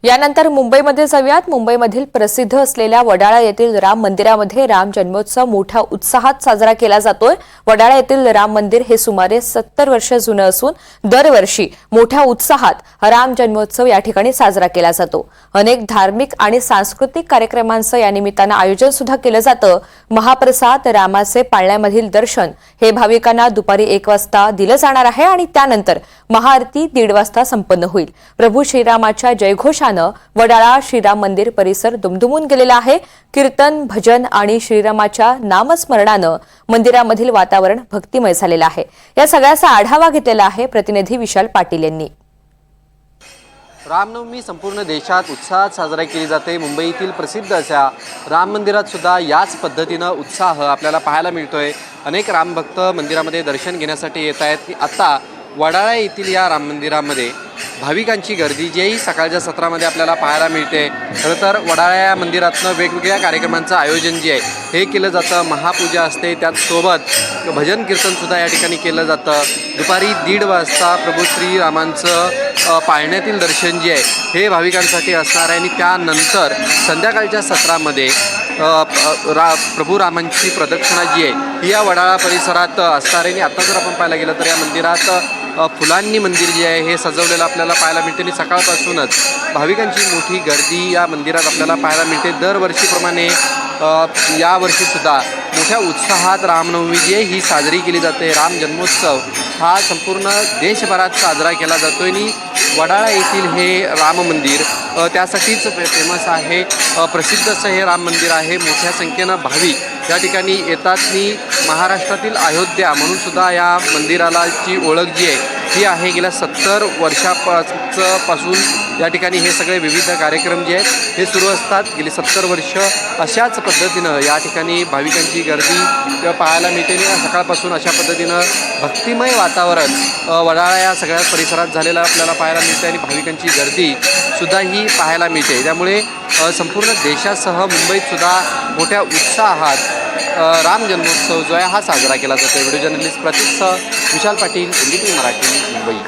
यानंतर मुंबईमध्ये जाऊयात। मुंबईमधील प्रसिद्ध असलेल्या वडाळा येथील राम मंदिरामध्ये राम जन्मोत्सव मोठ्या उत्साहात साजरा केला जातोय। वडाळा येथील राम मंदिर हे सुमारे 70 वर्ष जुनं असून दरवर्षी मोठ्या उत्साहात राम जन्मोत्सव या ठिकाणी साजरा केला जातो। अनेक धार्मिक आणि सांस्कृतिक कार्यक्रमांचं या निमित्तानं आयोजन सुद्धा केलं जातं। महाप्रसाद रामाचे पाळण्यामधील दर्शन हे भाविकांना दुपारी 1 वाजता दिलं जाणार आहे आणि त्यानंतर महाआरती 1:30 वाजता संपन्न होईल। प्रभू श्रीरामाच्या जयघोषानं वडाळा श्रीराम मंदिर परिसर दुमदुमून गेलेला आहे। कीर्तन, भजन आणि श्रीरामाच्या नामस्मरणानं मंदिरामधील वातावरण भक्तिमय झालेलं आहे। या सगळ्याचा आढावा घेतलेला आहे प्रतिनिधी विशाल पाटील यांनी। रामनवमी संपूर्ण देशात उत्साहात साजरी केली जाते। मुंबईतील प्रसिद्ध अशा राम मंदिरात सुद्धा याच पद्धतीनं उत्साह आपल्याला पाहायला मिळतोय। अनेक रामभक्त मंदिरामध्ये दर्शन घेण्यासाठी येत आहेत। आता वडाळा येथील या राम मंदिरामध्ये भाविकांची गर्दी जी सकाळच्या सत्रामध्ये आपल्याला पाहायला मिळते। खरं तर वडाळा या मंदिरातनं वेगवेगळ्या कार्यक्रमांचं आयोजन जे आहे हे केलं जातं। महापूजा असते, त्याचसोबत भजन कीर्तनसुद्धा या ठिकाणी केलं जातं। दुपारी 1:30 वाजता प्रभू श्रीरामांचं पाळण्यातील दर्शन जे आहे हे भाविकांसाठी असणार आहे आणि त्यानंतर संध्याकाळच्या सत्रामध्ये प्रभू रामांची प्रदक्षिणा जी आहे ही या वडाळा परिसरात असणार आहे। आणि आता जर आपण पाहायला गेलं तर या मंदिरात फुलांनी मंदिर जे आहे हे सजवलेलं आपल्याला पाहायला मिळते आणि सकाळपासूनच भाविकांची मोठी गर्दी या मंदिरात आपल्याला पाहायला मिळते। दरवर्षीप्रमाणे यावर्षीसुद्धा मोठ्या उत्साहात रामनवमी जी आहे ही साजरी केली जाते। राम जन्मोत्सव हा संपूर्ण देशभरात साजरा केला जातो आणि वडाळा येथील हे राम मंदिर त्यासाठीच फेमस आहे। प्रसिद्ध असं हे राम मंदिर आहे। मोठ्या संख्येनं भाविक या ठिकाणी येतात आणि महाराष्ट्रातील अयोध्या म्हणून सुद्धा या मंदिराची ओळख जी आहे ही आहे। गेल्या 70 वर्षापासून या ठिकाणी हे सगळे विविध कार्यक्रम जे आहेत हे सुरू असतात। गेली 70 वर्ष अशाच पद्धतीनं या ठिकाणी भाविकांची गर्दी पाहायला मिळते आणि सकाळपासून अशा पद्धतीनं भक्तिमय वातावरण वडाळा या सगळ्या परिसरात झालेलं आपल्याला पाहायला मिळते आणि भाविकांची गर्दीसुद्धा ही पाहायला मिळते। त्यामुळे संपूर्ण देशासह मुंबईतसुद्धा मोठ्या उत्साहात राम जन्मोत्सव जो आहे हा साजरा केला जातो। Video journalist प्रतीकसह Vishal Patil, NDTV Marathi, Mumbai.